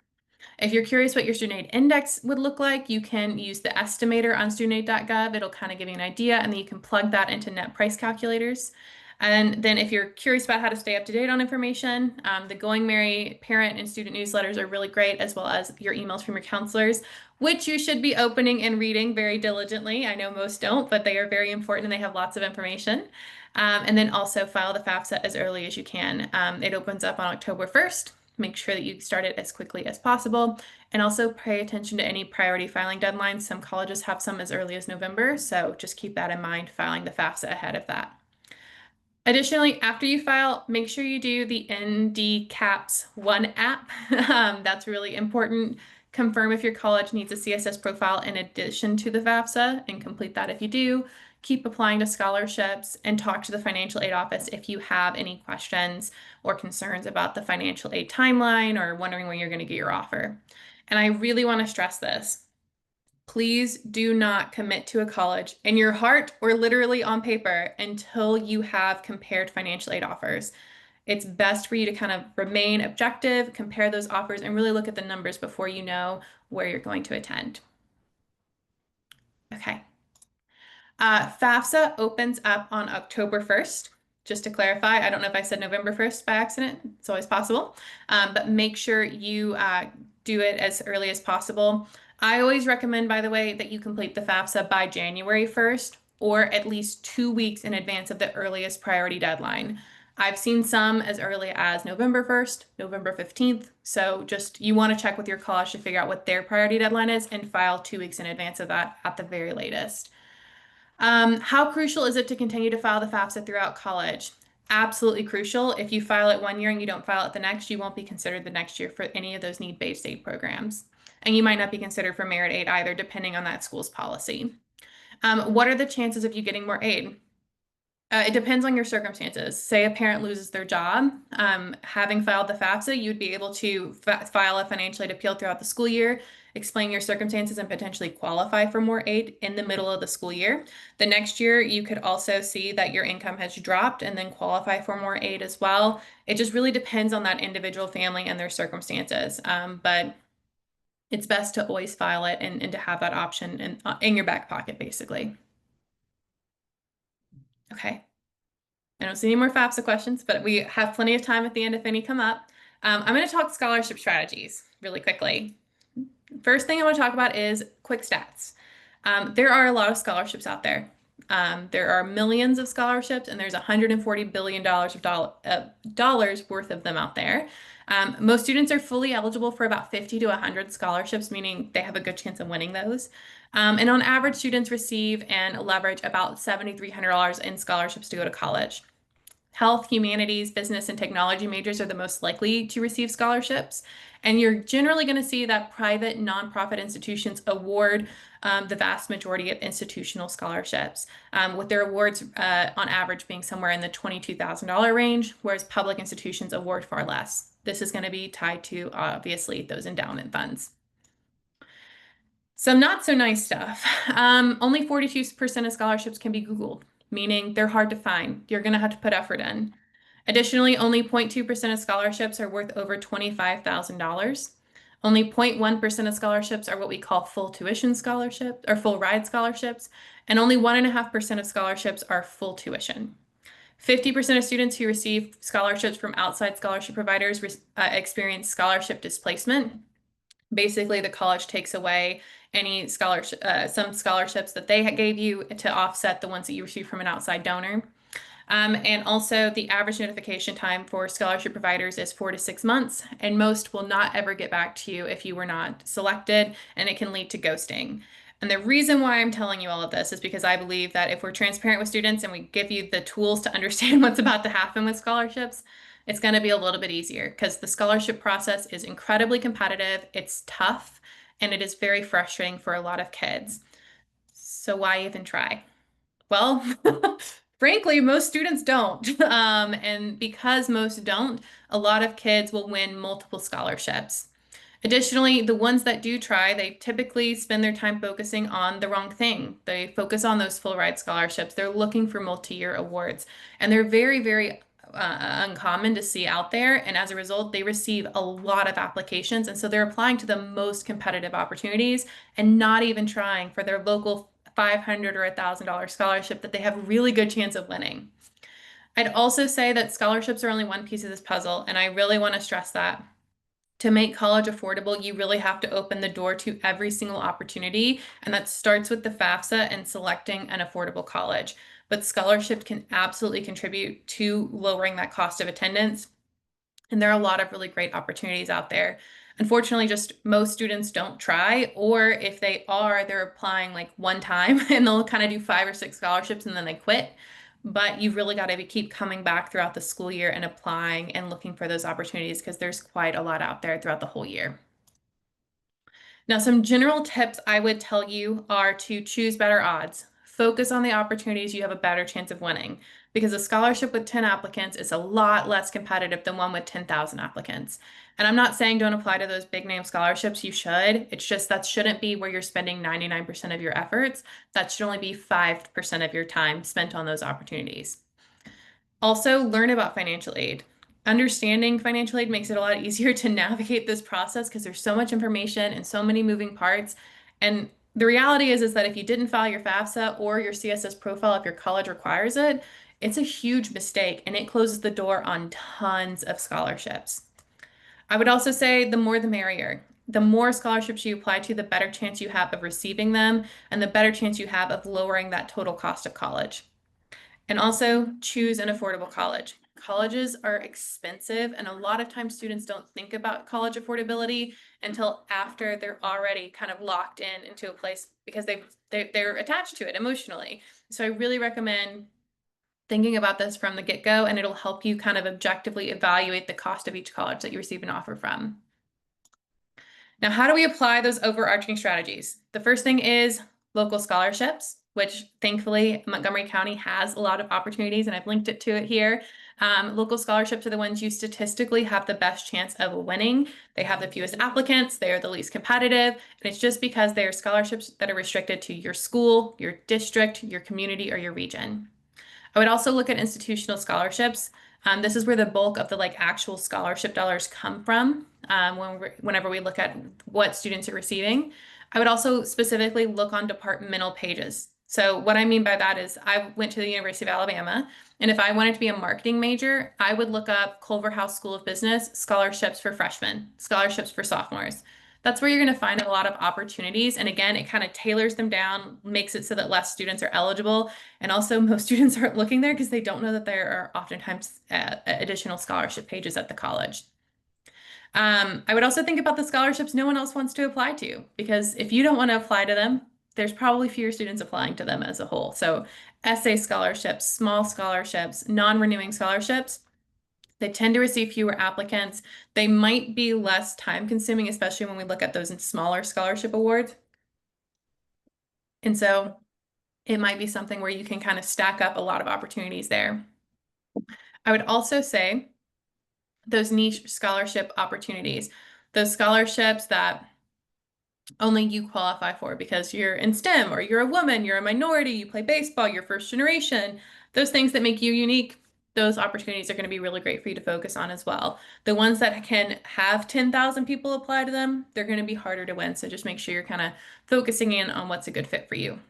If you're curious what your student aid index would look like, you can use the estimator on studentaid.gov. It'll kind of give you an idea, and then you can plug that into net price calculators. And then if you're curious about how to stay up to date on information, the Going Merry parent and student newsletters are really great, as well as your emails from your counselors, which you should be opening and reading very diligently. I know most don't, but they are very important and they have lots of information. And then also file the FAFSA as early as you can. It opens up on October 1st. Make sure that you start it as quickly as possible, and also pay attention to any priority filing deadlines. Some colleges have some as early as November, so just keep that in mind, filing the FAFSA ahead of that. Additionally, after you file, make sure you do the NDCAPS One app. That's really important. Confirm if your college needs a CSS profile in addition to the FAFSA and complete that if you do. Keep applying to scholarships and talk to the financial aid office if you have any questions or concerns about the financial aid timeline or wondering when you're going to get your offer. And I really want to stress this. Please do not commit to a college in your heart or literally on paper until you have compared financial aid offers. It's best for you to kind of remain objective, compare those offers, and really look at the numbers before you know where you're going to attend. Okay. FAFSA opens up on October 1st. Just to clarify, I don't know if I said November 1st by accident. It's always possible. But make sure you do it as early as possible. I always recommend, by the way, that you complete the FAFSA by January 1st or at least 2 weeks in advance of the earliest priority deadline. I've seen some as early as November 1st, November 15th. So just you want to check with your college to figure out what their priority deadline is and file 2 weeks in advance of that at the very latest. How crucial is it to continue to file the FAFSA throughout college? Absolutely crucial. If you file it one year and you don't file it the next, you won't be considered the next year for any of those need-based aid programs. And you might not be considered for merit aid either, depending on that school's policy. What are the chances of you getting more aid? It depends on your circumstances. Say a parent loses their job. Having filed the FAFSA, you'd be able to file a financial aid appeal throughout the school year, explain your circumstances, and potentially qualify for more aid in the middle of the school year. The next year, you could also see that your income has dropped and then qualify for more aid as well. It just really depends on that individual family and their circumstances. But it's best to always file it and to have that option in your back pocket, basically. Okay. I don't see any more FAFSA questions, but we have plenty of time at the end if any come up. I'm going to talk scholarship strategies really quickly. First thing I want to talk about is quick stats. There are a lot of scholarships out there. There are millions of scholarships, and there's $140 billion dollars worth of them out there. Most students are fully eligible for about 50 to 100 scholarships, meaning they have a good chance of winning those. And on average, students receive and leverage about $7,300 in scholarships to go to college. Health, humanities, business, and technology majors are the most likely to receive scholarships. And you're generally going to see that private nonprofit institutions award the vast majority of institutional scholarships, with their awards on average being somewhere in the $22,000 range, whereas public institutions award far less. This is going to be tied to, obviously, those endowment funds. Some not so nice stuff. Only 42% of scholarships can be Googled, meaning they're hard to find. You're going to have to put effort in. Additionally, only 0.2% of scholarships are worth over $25,000. Only 0.1% of scholarships are what we call full tuition scholarships or full ride scholarships, and only 1.5% of scholarships are full tuition. 50% of students who receive scholarships from outside scholarship providers experience scholarship displacement. Basically, the college takes away any scholarship, some scholarships that they gave you to offset the ones that you received from an outside donor. And also, the average notification time for scholarship providers is 4 to 6 months, and most will not ever get back to you if you were not selected, and it can lead to ghosting. And the reason why I'm telling you all of this is because I believe that if we're transparent with students and we give you the tools to understand what's about to happen with scholarships, it's going to be a little bit easier because the scholarship process is incredibly competitive, it's tough, and it is very frustrating for a lot of kids. So why even try? Well, frankly, most students don't. And because most don't, a lot of kids will win multiple scholarships. Additionally, the ones that do try, they typically spend their time focusing on the wrong thing. They focus on those full ride scholarships. They're looking for multi-year awards, and they're very, very uncommon to see out there. And as a result, they receive a lot of applications. And so they're applying to the most competitive opportunities and not even trying for their local $500 or $1,000 scholarship that they have a really good chance of winning. I'd also say that scholarships are only one piece of this puzzle, and I really want to stress that. To make college affordable, you really have to open the door to every single opportunity, and that starts with the FAFSA and selecting an affordable college. But scholarship can absolutely contribute to lowering that cost of attendance, and there are a lot of really great opportunities out there. Unfortunately, just most students don't try, or if they are, they're applying like one time and they'll kind of do 5 or 6 scholarships and then they quit. But you've really got to keep coming back throughout the school year and applying and looking for those opportunities because there's quite a lot out there throughout the whole year. Now, some general tips I would tell you are to choose better odds. Focus on the opportunities you have a better chance of winning, because a scholarship with 10 applicants is a lot less competitive than one with 10,000 applicants. And I'm not saying don't apply to those big name scholarships, you should. It's just that shouldn't be where you're spending 99% of your efforts. That should only be 5% of your time spent on those opportunities. Also, learn about financial aid. Understanding financial aid makes it a lot easier to navigate this process because there's so much information and so many moving parts. And the reality is that if you didn't file your FAFSA or your CSS profile, if your college requires it, it's a huge mistake and it closes the door on tons of scholarships. I would also say the more the merrier. The more scholarships you apply to, the better chance you have of receiving them and the better chance you have of lowering that total cost of college. And also choose an affordable college. Colleges are expensive, and a lot of times students don't think about college affordability until after they're already kind of locked in into a place because they're attached to it emotionally. So I really recommend thinking about this from the get-go, and it'll help you kind of objectively evaluate the cost of each college that you receive an offer from. Now, how do we apply those overarching strategies? The first thing is local scholarships, which thankfully Montgomery County has a lot of opportunities, and I've linked it to it here. Local scholarships are the ones you statistically have the best chance of winning. They have the fewest applicants, they are the least competitive, and it's just because they are scholarships that are restricted to your school, your district, your community, or your region. I would also look at institutional scholarships. This is where the bulk of the actual scholarship dollars come from whenever we look at what students are receiving. I would also specifically look on departmental pages. So what I mean by that is I went to the University of Alabama, and if I wanted to be a marketing major, I would look up Culverhouse School of Business scholarships for freshmen, scholarships for sophomores. That's where you're going to find a lot of opportunities. And again, it kind of tailors them down, makes it so that less students are eligible. And also most students aren't looking there because they don't know that there are oftentimes additional scholarship pages at the college. I would also think about the scholarships no one else wants to apply to, because if you don't want to apply to them, there's probably fewer students applying to them as a whole. So essay scholarships, small scholarships, non-renewing scholarships, they tend to receive fewer applicants. They might be less time consuming, especially when we look at those in smaller scholarship awards. And so it might be something where you can kind of stack up a lot of opportunities there. I would also say those niche scholarship opportunities, those scholarships that only you qualify for because you're in STEM or you're a woman, you're a minority, you play baseball, you're first generation, those things that make you unique, those opportunities are going to be really great for you to focus on as well. The ones that can have 10,000 people apply to them, they're going to be harder to win. So just make sure you're kind of focusing in on what's a good fit for you.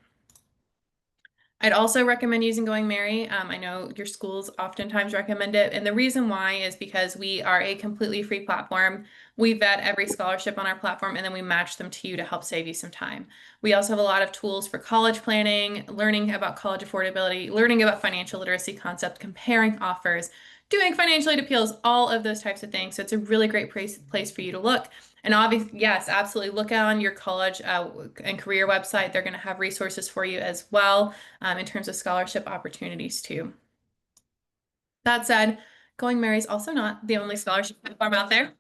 I'd also recommend using Going Merry. I know your schools oftentimes recommend it. And the reason why is because we are a completely free platform. We vet every scholarship on our platform and then we match them to you to help save you some time. We also have a lot of tools for college planning, learning about college affordability, learning about financial literacy concept, comparing offers, doing financial aid appeals, all of those types of things. So it's a really great place for you to look. And obviously, yes, absolutely. Look on your college and career website. They're going to have resources for you as well in terms of scholarship opportunities too. That said, Going Merry is also not the only scholarship platform out there.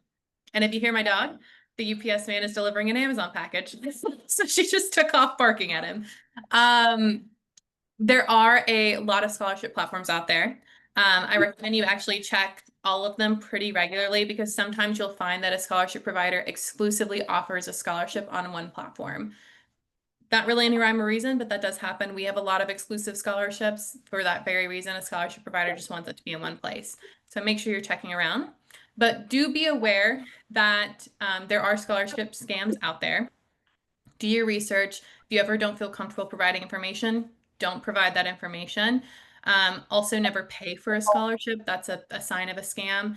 And if you hear my dog, the UPS man is delivering an Amazon package. So she just took off barking at him. There are a lot of scholarship platforms out there. I recommend you actually check all of them pretty regularly because sometimes you'll find that a scholarship provider exclusively offers a scholarship on one platform. Not really any rhyme or reason, but that does happen. We have a lot of exclusive scholarships for that very reason. A scholarship provider just wants it to be in one place. So make sure you're checking around. But do be aware that there are scholarship scams out there. Do your research. If you ever don't feel comfortable providing information, don't provide that information. Also, never pay for a scholarship. That's a sign of a scam.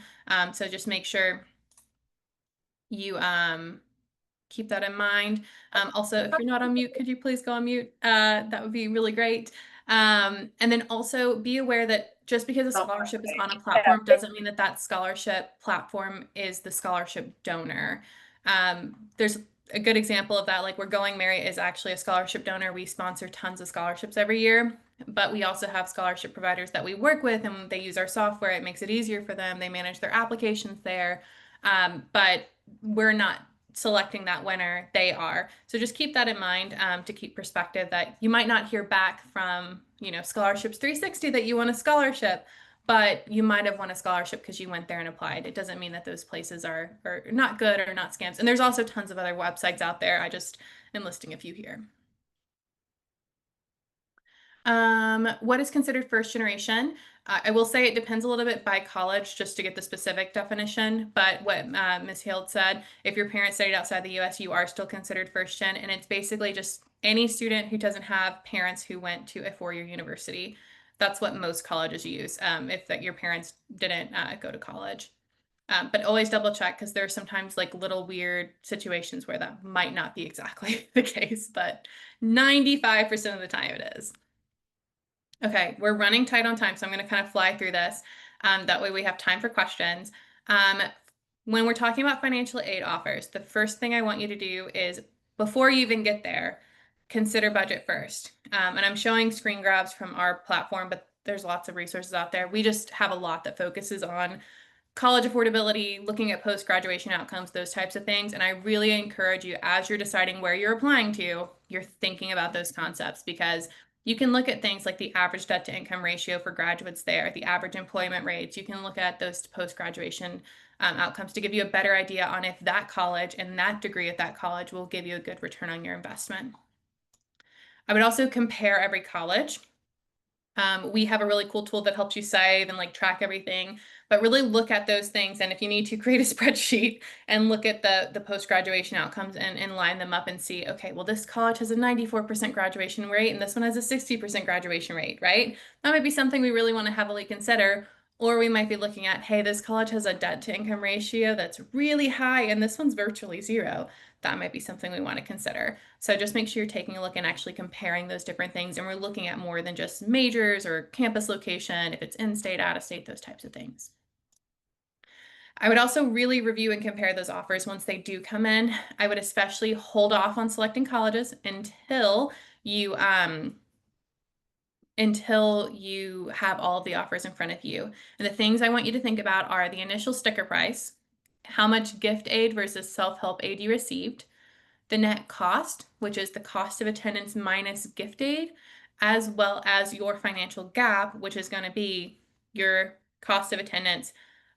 So just make sure you keep that in mind. Also, if you're not on mute, could you please go on mute? That would be really great. And then also be aware that just because a scholarship is on a platform doesn't mean that that scholarship platform is the scholarship donor. There's a good example of that, like where Going Merry is actually a scholarship donor. We sponsor tons of scholarships every year, but we also have scholarship providers that we work with and they use our software. It makes it easier for them. They manage their applications there. But we're not selecting that winner, they are. So just keep that in mind to keep perspective that you might not hear back from, Scholarships 360 that you won a scholarship, but you might have won a scholarship because you went there and applied. It doesn't mean that those places are not good or not scams. And there's also tons of other websites out there. I just am listing a few here. What is considered first generation? I will say it depends a little bit by college just to get the specific definition. But what Ms. Hield said, if your parents studied outside the US, you are still considered first gen. And it's basically just any student who doesn't have parents who went to a four-year university. That's what most colleges use, if that your parents didn't go to college. But always double check because there are sometimes like little weird situations where that might not be exactly the case, but 95% of the time it is. Okay, we're running tight on time, so I'm going to kind of fly through this. That way we have time for questions. When we're talking about financial aid offers, the first thing I want you to do is, before you even get there, consider budget first. And I'm showing screen grabs from our platform, but there's lots of resources out there. We just have a lot that focuses on college affordability, looking at post-graduation outcomes, those types of things. And I really encourage you, as you're deciding where you're applying to, you're thinking about those concepts, because you can look at things like the average debt to income ratio for graduates there, the average employment rates. You can look at those post-graduation outcomes to give you a better idea on if that college and that degree at that college will give you a good return on your investment. I would also compare every college. We have a really cool tool that helps you save and like track everything, but really look at those things. And if you need to, create a spreadsheet and look at the post-graduation outcomes and line them up and see, okay, well, this college has a 94% graduation rate and this one has a 60% graduation rate, right? That might be something we really want to heavily consider. Or we might be looking at, hey, this college has a debt to income ratio that's really high and this one's virtually zero. That might be something we want to consider. So just make sure you're taking a look and actually comparing those different things. And we're looking at more than just majors or campus location, if it's in-state, out-of-state, those types of things. I would also really review and compare those offers once they do come in. I would especially hold off on selecting colleges until you have all of the offers in front of you. And the things I want you to think about are the initial sticker price, how much gift aid versus self-help aid you received, the net cost, which is the cost of attendance minus gift aid, as well as your financial gap, which is going to be your cost of attendance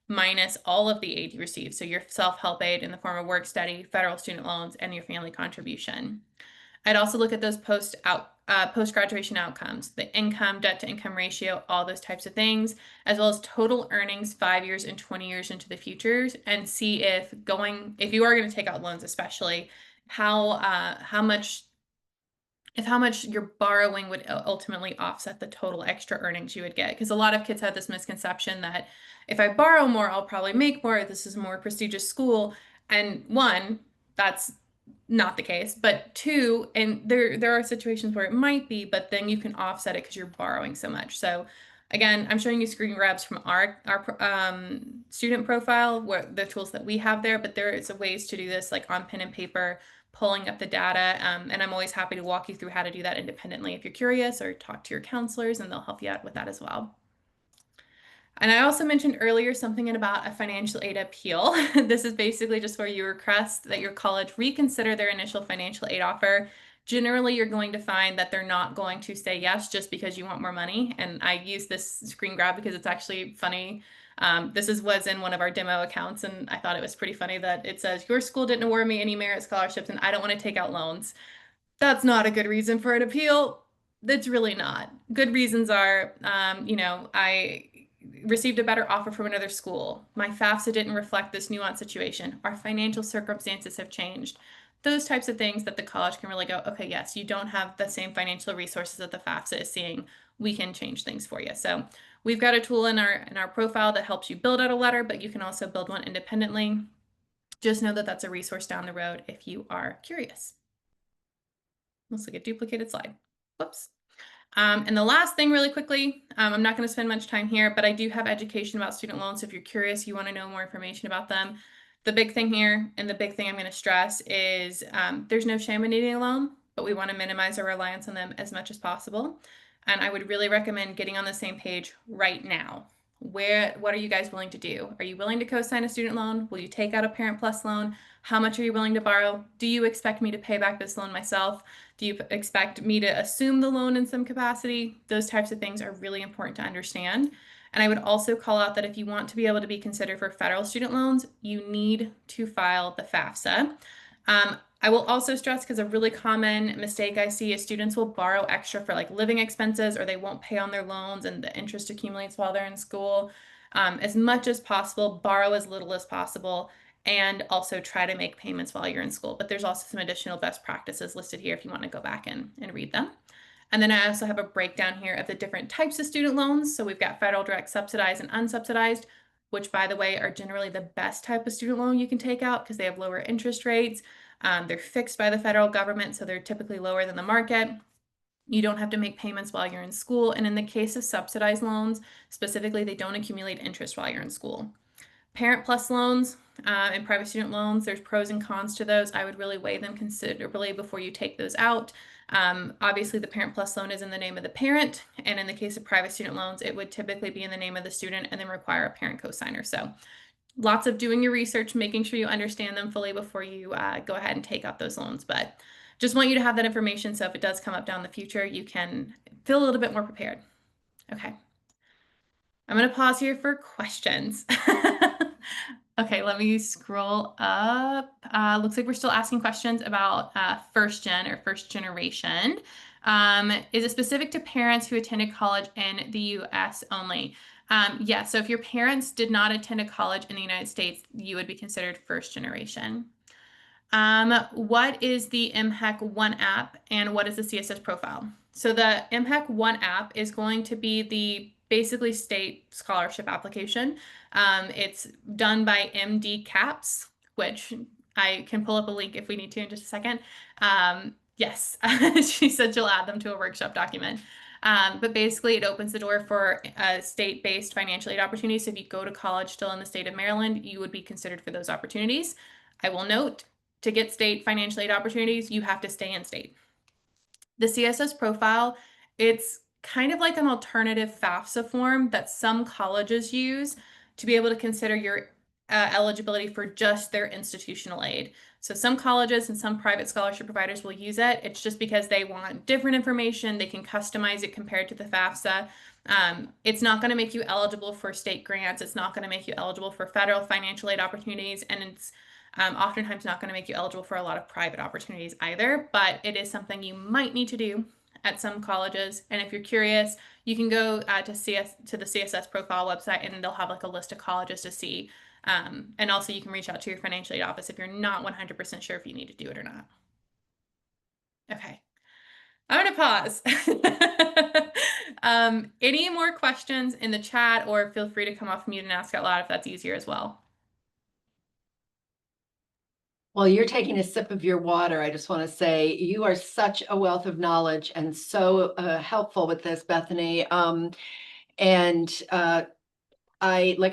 minus all of the aid you receive. So your self-help aid in the form of work study, federal student loans, and your family contribution. I'd also look at those post-graduation outcomes, the income, debt to income ratio, all those types of things, as well as total earnings 5 years and 20 years into the futures, and see if you are going to take out loans, especially how much your borrowing would ultimately offset the total extra earnings you would get. Because a lot of kids have this misconception that if I borrow more, I'll probably make more. This is a more prestigious school. And one, that's not the case, but two, and there are situations where it might be, but then you can offset it because you're borrowing so much. So again, I'm showing you screen grabs from our student profile, where the tools that we have there, but there is ways to do this like on pen and paper, pulling up the data. And I'm always happy to walk you through how to do that independently if you're curious, or talk to your counselors and they'll help you out with that as well. And I also mentioned earlier something about a financial aid appeal. This is basically just where you request that your college reconsider their initial financial aid offer. Generally, you're going to find that they're not going to say yes just because you want more money. And I use this screen grab because it's actually funny. This was in one of our demo accounts, and I thought it was pretty funny that it says, your school didn't award me any merit scholarships and I don't want to take out loans. That's not a good reason for an appeal. That's really not. Good reasons are, I received a better offer from another school. My FAFSA didn't reflect this nuanced situation. Our financial circumstances have changed. Those types of things that the college can really go, okay, yes, you don't have the same financial resources that the FAFSA is seeing. We can change things for you. So we've got a tool in our profile that helps you build out a letter, but you can also build one independently. Just know that that's a resource down the road if you are curious. Let's look at duplicated slide. Whoops. And the last thing really quickly, I'm not going to spend much time here, but I do have education about student loans. So if you're curious, you want to know more information about them. The big thing here, and the big thing I'm going to stress is there's no shame in needing a loan, but we want to minimize our reliance on them as much as possible. And I would really recommend getting on the same page right now. What are you guys willing to do? Are you willing to co-sign a student loan? Will you take out a Parent Plus loan? How much are you willing to borrow? Do you expect me to pay back this loan myself? Do you expect me to assume the loan in some capacity? Those types of things are really important to understand. And I would also call out that if you want to be able to be considered for federal student loans, you need to file the FAFSA. I will also stress, because a really common mistake I see is students will borrow extra for like living expenses, or they won't pay on their loans and the interest accumulates while they're in school. As much as possible, borrow as little as possible, and also try to make payments while you're in school. But there's also some additional best practices listed here if you want to go back and read them. And then I also have a breakdown here of the different types of student loans. So we've got federal direct subsidized and unsubsidized, which, by the way, are generally the best type of student loan you can take out because they have lower interest rates. They're fixed by the federal government, so they're typically lower than the market. You don't have to make payments while you're in school. And in the case of subsidized loans, specifically, they don't accumulate interest while you're in school. Parent Plus loans and private student loans, there's pros and cons to those. I would really weigh them considerably before you take those out. Obviously, the Parent Plus loan is in the name of the parent, and in the case of private student loans, it would typically be in the name of the student and then require a parent cosigner. So lots of doing your research, making sure you understand them fully before you go ahead and take out those loans. But just want you to have that information, so if it does come up down the future, you can feel a little bit more prepared. Okay. I'm going to pause here for questions. Okay, let me scroll up. Looks like we're still asking questions about first gen or first generation. Is it specific to parents who attended college in the US only? Yeah, so if your parents did not attend a college in the United States, you would be considered first generation. What is the MHEC One app and what is the CSS profile? So the MHEC One app is going to be the basically state scholarship application. It's done by MD CAPS, which I can pull up a link if we need to in just a second. Yes, she said she'll add them to a workshop document. But basically it opens the door for state-based financial aid opportunities. So if you go to college still in the state of Maryland, you would be considered for those opportunities. I will note, to get state financial aid opportunities, you have to stay in state. The CSS profile, it's kind of like an alternative FAFSA form that some colleges use to be able to consider your eligibility for just their institutional aid. So some colleges and some private scholarship providers will use it. It's just because they want different information. They can customize it compared to the FAFSA. It's not going to make you eligible for state grants. It's not going to make you eligible for federal financial aid opportunities. And it's oftentimes not going to make you eligible for a lot of private opportunities either, but it is something you might need to do at some colleges. And if you're curious, you can go to the CSS profile website, and they'll have like a list of colleges to see. And also you can reach out to your financial aid office if you're not 100% sure if you need to do it or not. Okay, I'm gonna pause. Any more questions in the chat, or feel free to come off mute and ask out loud if that's easier as well. While you're taking a sip of your water, I just want to say you are such a wealth of knowledge and so helpful with this, Bethany. Like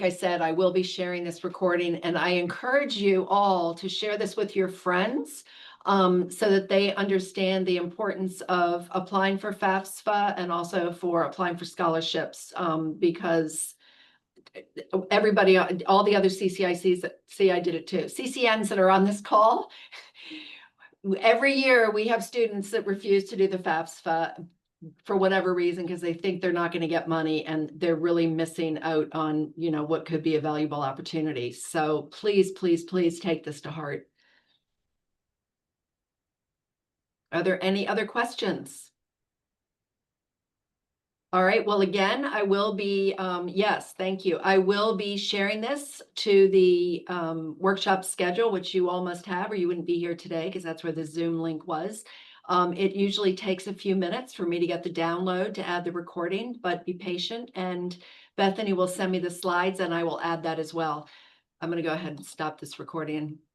I said, I will be sharing this recording, and I encourage you all to share this with your friends so that they understand the importance of applying for FAFSA and also for applying for scholarships, because everybody, all the other CCICs, see, I did it too, CCNs that are on this call, every year we have students that refuse to do the FAFSA for whatever reason, because they think they're not going to get money, and they're really missing out on, you know, what could be a valuable opportunity. So please, please, please take this to heart. Are there any other questions? All right, well, again, I will be, yes, thank you. I will be sharing this to the workshop schedule, which you all must have, or you wouldn't be here today, because that's where the Zoom link was. It usually takes a few minutes for me to get the download to add the recording, but be patient, and Bethany will send me the slides and I will add that as well. I'm going to go ahead and stop this recording and